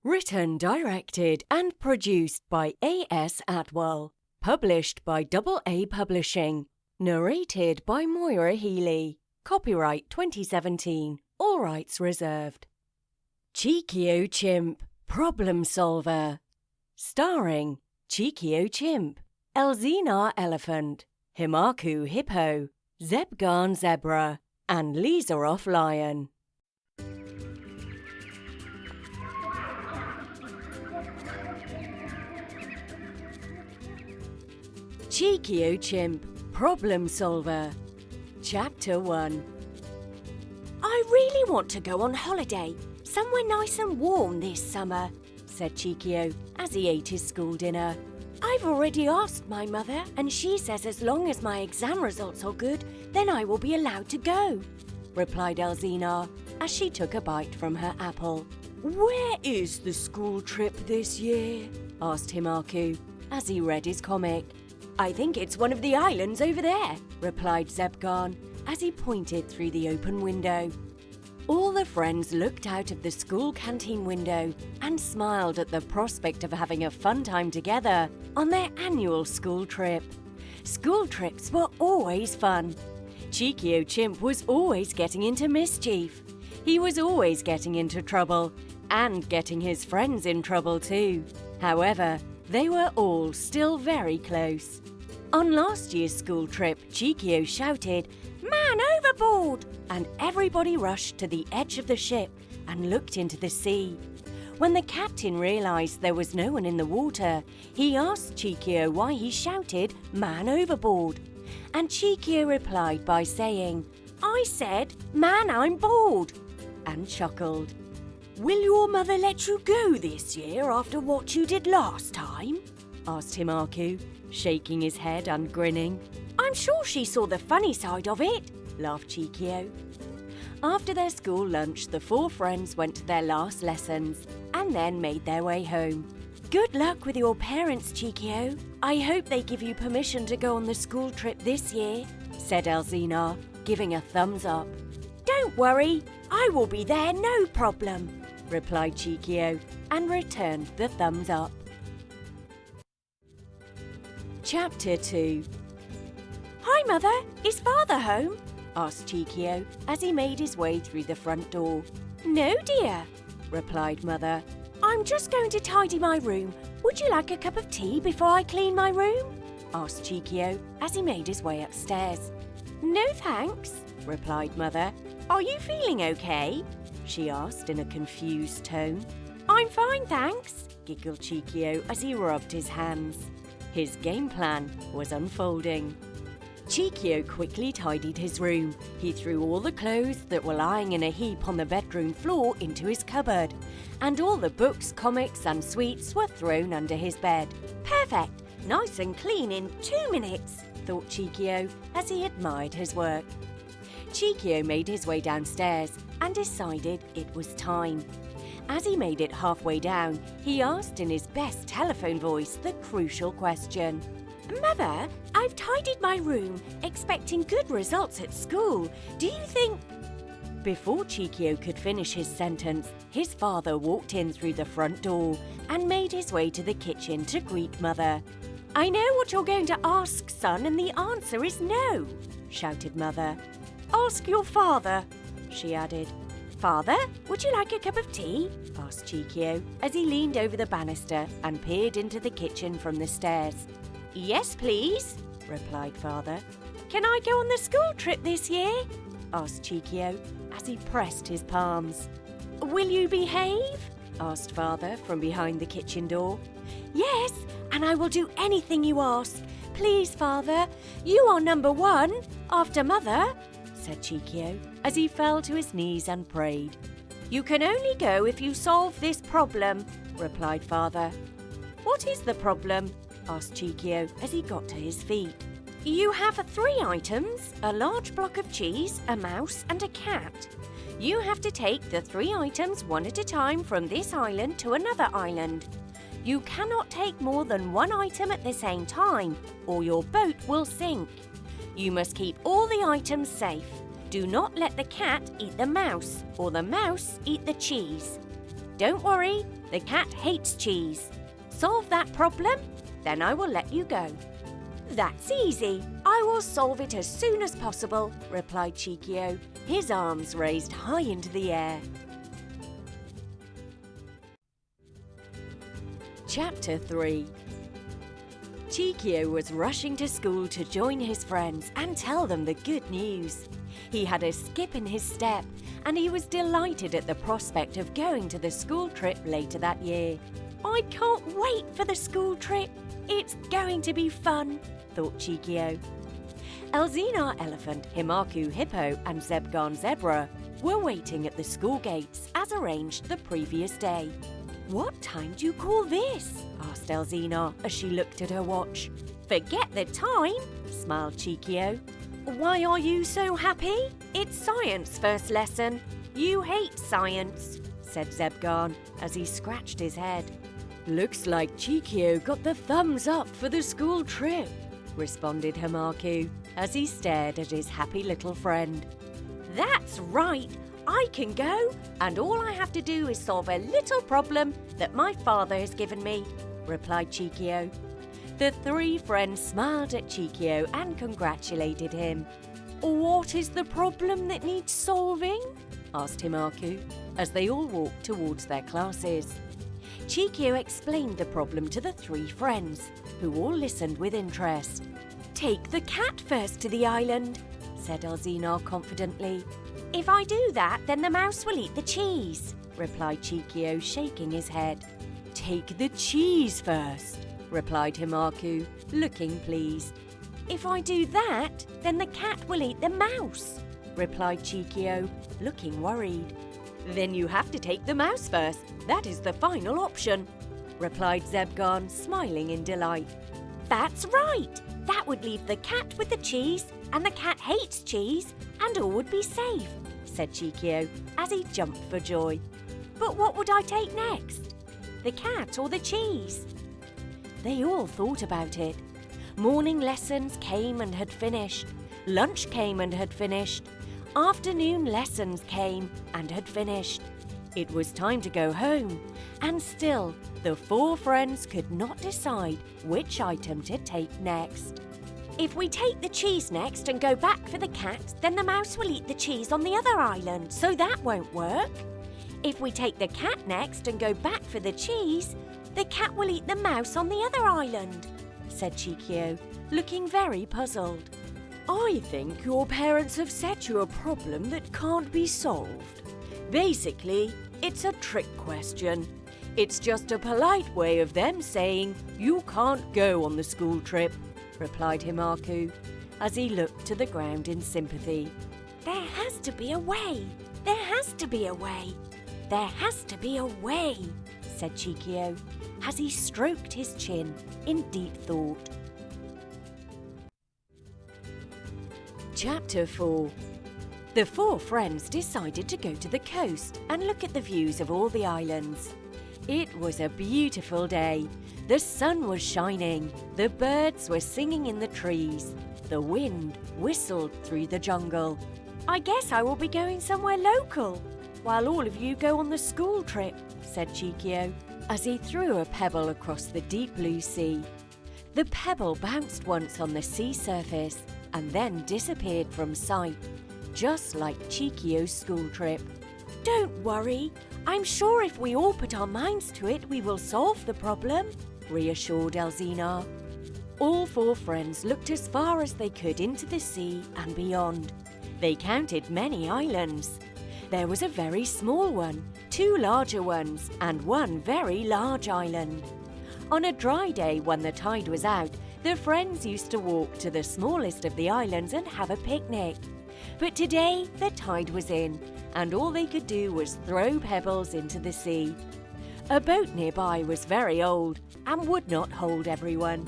Written, directed and produced by A.S. Atwell. Published by AA Publishing. Narrated by Moira Healy. Copyright 2017. All rights reserved. Cheekio Chimp, Problem Solver. Starring Cheekio Chimp, Ellezina Elephant, Himakoo Hippo, Zebgaan Zebra, and Lizarov Lion. Cheekio Chimp, Problem Solver. Chapter 1. I really want to go on holiday, somewhere nice and warm this summer, said Cheekio as he ate his school dinner. I've already asked my mother and she says as long as my exam results are good, then I will be allowed to go, replied Ellezina as she took a bite from her apple. Where is the school trip this year? Asked Himakoo as he read his comic. I think it's one of the islands over there, replied Zebgaan as he pointed through the open window. All the friends looked out of the school canteen window and smiled at the prospect of having a fun time together on their annual school trip. School trips were always fun. Cheekio Chimp was always getting into mischief. He was always getting into trouble and getting his friends in trouble too. However, they were all still very close. On last year's school trip, Cheekio shouted, "Man overboard!" and everybody rushed to the edge of the ship and looked into the sea. When the captain realised there was no one in the water, he asked Cheekio why he shouted, "Man overboard!" And Cheekio replied by saying, "I said, man, I'm bored," and chuckled. Will your mother let you go this year after what you did last time? Asked Himakoo, shaking his head and grinning. I'm sure she saw the funny side of it, laughed Cheekio. After their school lunch, the four friends went to their last lessons and then made their way home. Good luck with your parents, Cheekio. I hope they give you permission to go on the school trip this year, said Ellezina, giving a thumbs up. Don't worry, I will be there, no problem, replied Cheekio and returned the thumbs up. Chapter 2. Hi, Mother. Is Father home? Asked Cheekio as he made his way through the front door. No, dear, replied Mother. I'm just going to tidy my room. Would you like a cup of tea before I clean my room? Asked Cheekio as he made his way upstairs. No, thanks, replied Mother. Are you feeling okay? She asked in a confused tone. I'm fine, thanks, giggled Cheekio as he rubbed his hands. His game plan was unfolding. Cheekio quickly tidied his room. He threw all the clothes that were lying in a heap on the bedroom floor into his cupboard, and all the books, comics and sweets were thrown under his bed. Perfect! Nice and clean in 2 minutes, thought Cheekio as he admired his work. Cheekio made his way downstairs and decided it was time. As he made it halfway down, he asked in his best telephone voice the crucial question. Mother, I've tidied my room, expecting good results at school. Do you think... Before Cheekio could finish his sentence, his father walked in through the front door and made his way to the kitchen to greet Mother. I know what you're going to ask, son, and the answer is no, shouted Mother. Ask your father, she added. Father, would you like a cup of tea? Asked Cheekio as he leaned over the banister and peered into the kitchen from the stairs. Yes, please, replied Father. Can I go on the school trip this year? Asked Cheekio as he pressed his palms. Will you behave? Asked Father from behind the kitchen door. Yes, and I will do anything you ask. Please, Father, you are number 1 after Mother, said Cheekio as he fell to his knees and prayed. You can only go if you solve this problem, replied Father. What is the problem? Asked Cheekio as he got to his feet. You have 3 items, a large block of cheese, a mouse and a cat. You have to take the 3 items one at a time from this island to another island. You cannot take more than 1 item at the same time, or your boat will sink. You must keep all the items safe. Do not let the cat eat the mouse, or the mouse eat the cheese. Don't worry, The cat hates cheese. Solve that problem, then I will let you go." "That's easy. I will solve it as soon as possible," replied Cheekio, his arms raised high into the air. Chapter 3. Cheekio was rushing to school to join his friends and tell them the good news. He had a skip in his step, and he was delighted at the prospect of going to the school trip later that year. "I can't wait for the school trip. It's going to be fun," thought Cheekio. Ellezina elephant, Himakoo hippo and Zebgaan zebra were waiting at the school gates as arranged the previous day. "What time do you call this?" asked Ellezina as she looked at her watch. "Forget the time," smiled Cheekio. "Why are you so happy? It's science first lesson. You hate science," said Zebgaan as he scratched his head. "Looks like Cheekio got the thumbs up for the school trip," responded Himakoo as he stared at his happy little friend. "That's right. I can go, and all I have to do is solve a little problem that my father has given me," replied Cheekio. The three friends smiled at Cheekio and congratulated him. "What is the problem that needs solving?" asked Himakoo as they all walked towards their classes. Cheekio explained the problem to the three friends, who all listened with interest. "Take the cat first to the island," said Ellezina confidently. "If I do that, then the mouse will eat the cheese," replied Cheekio, shaking his head. "Take the cheese first," replied Himakoo, looking pleased. "If I do that, then the cat will eat the mouse," replied Cheekio, looking worried. "Then you have to take the mouse first. That is the final option," replied Zebgaan, smiling in delight. "That's right. That would leave the cat with the cheese, and the cat hates cheese, and all would be safe," said Cheekio as he jumped for joy. "But what would I take next? The cat or the cheese?" They all thought about it. Morning lessons came and had finished. Lunch came and had finished. Afternoon lessons came and had finished. It was time to go home, and still the four friends could not decide which item to take next. "If we take the cheese next and go back for the cat, then the mouse will eat the cheese on the other island, so that won't work. If we take the cat next and go back for the cheese, the cat will eat the mouse on the other island," said Cheekio, looking very puzzled. "I think your parents have set you a problem that can't be solved. Basically, it's a trick question. It's just a polite way of them saying you can't go on the school trip," replied Himakoo, as he looked to the ground in sympathy. "There has to be a way. There has to be a way. There has to be a way," said Cheekio, as he stroked his chin in deep thought. Chapter 4. The four friends decided to go to the coast and look at the views of all the islands. It was a beautiful day. The sun was shining, the birds were singing in the trees, the wind whistled through the jungle. "I guess I will be going somewhere local, while all of you go on the school trip," said Cheekio, as he threw a pebble across the deep blue sea. The pebble bounced once on the sea surface and then disappeared from sight, just like Cheekio's school trip. "Don't worry, I'm sure if we all put our minds to it, we will solve the problem," reassured Ellezina. All four friends looked as far as they could into the sea and beyond. They counted many islands. There was a very small one, two larger ones, and one very large island. On a dry day when the tide was out, the friends used to walk to the smallest of the islands and have a picnic. But today the tide was in, and all they could do was throw pebbles into the sea. A boat nearby was very old and would not hold everyone.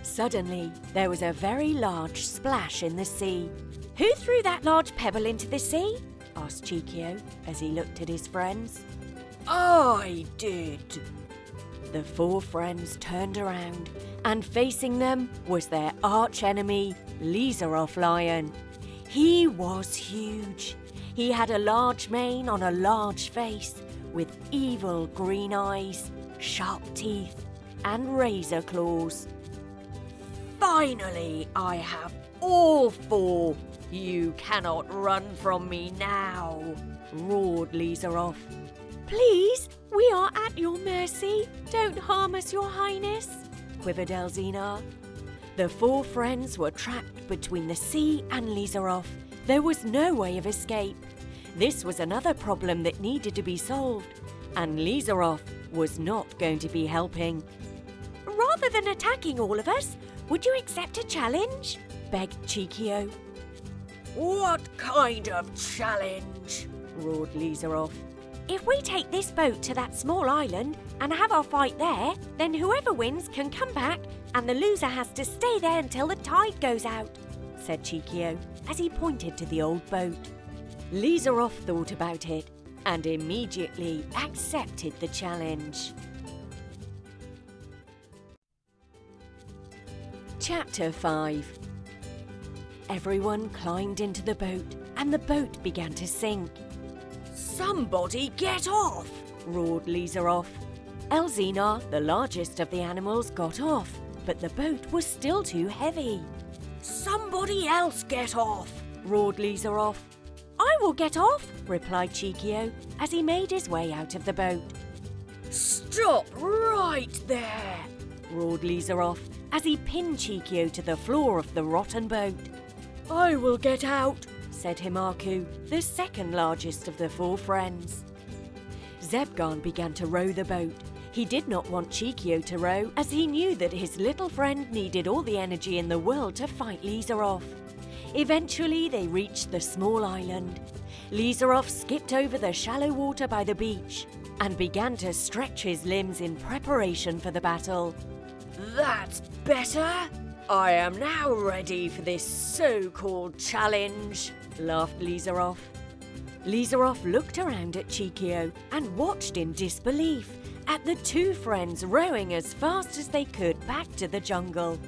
Suddenly, there was a very large splash in the sea. "Who threw that large pebble into the sea?" asked Cheekio as he looked at his friends. "I did." The four friends turned around, and facing them was their arch-enemy, Lizarov lion. He was huge. He had a large mane on a large face, with evil green eyes, sharp teeth, and razor claws. Finally, I have all 4. You cannot run from me now, roared Lizarov. Please, we are at your mercy. Don't harm us, your highness, quivered Ellezina. The 4 friends were trapped between the sea and Lizarov. There was no way of escape. This was another problem that needed to be solved, and Lizarov was not going to be helping. Rather than attacking all of us, would you accept a challenge? begged Cheekio. What kind of challenge? roared Lizarov. If we take this boat to that small island and have our fight there, then whoever wins can come back and the loser has to stay there until the tide goes out, said Cheekio as he pointed to the old boat. Lizarov thought about it and immediately accepted the challenge. Chapter 5. Everyone climbed into the boat and the boat began to sink. Somebody get off! roared Lizarov. Ellezina, the largest of the animals, got off, but the boat was still too heavy. Somebody else get off! roared Lizarov. I will get off, replied Cheekio as he made his way out of the boat. Stop right there! roared Lizarov as he pinned Cheekio to the floor of the rotten boat. I will get out, said Himakoo, the second largest of the 4 friends. Zebgaan began to row the boat. He did not want Cheekio to row, as he knew that his little friend needed all the energy in the world to fight Lizarov. Eventually, they reached the small island. Lizarov skipped over the shallow water by the beach and began to stretch his limbs in preparation for the battle. That's better! I am now ready for this so-called challenge, laughed Lizarov. Lizarov looked around at Cheekio and watched in disbelief at the 2 friends rowing as fast as they could back to the jungle.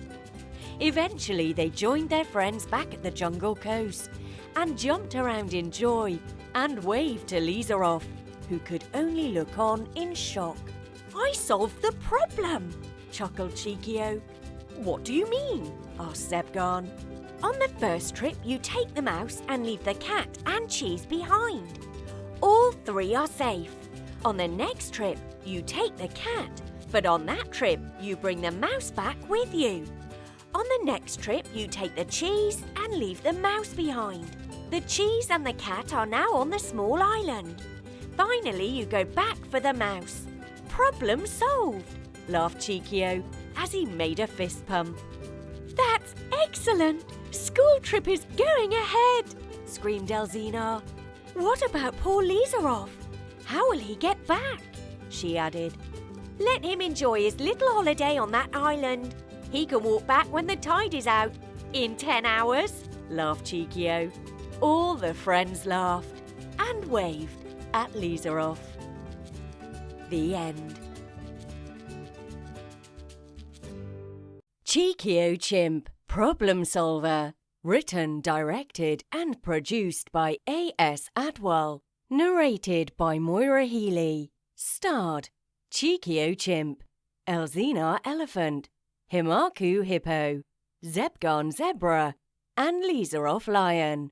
Eventually, they joined their friends back at the jungle coast and jumped around in joy and waved to Lizarov, who could only look on in shock. I solved the problem, chuckled Cheekio. What do you mean? asked Zebgaan. On the first trip, you take the mouse and leave the cat and cheese behind. All 3 are safe. On the next trip, you take the cat, but on that trip, you bring the mouse back with you. On the next trip, you take the cheese and leave the mouse behind. The cheese and the cat are now on the small island. Finally, you go back for the mouse. Problem solved, laughed Cheekio as he made a fist pump. That's excellent! School trip is going ahead, screamed Ellezina. What about poor Lizarov? How will he get back? She added. Let him enjoy his little holiday on that island. He can walk back when the tide is out, in 10 hours, laughed Cheekio. All the friends laughed and waved at Lizarov. The end. Cheekio Chimp, Problem Solver. Written, directed and produced by A.S. Atwell. Narrated by Moira Healy. Starred Cheekio Chimp, Ellezina Elephant, Himakoo Hippo, Zebgaan Zebra, and Lizarov Lion.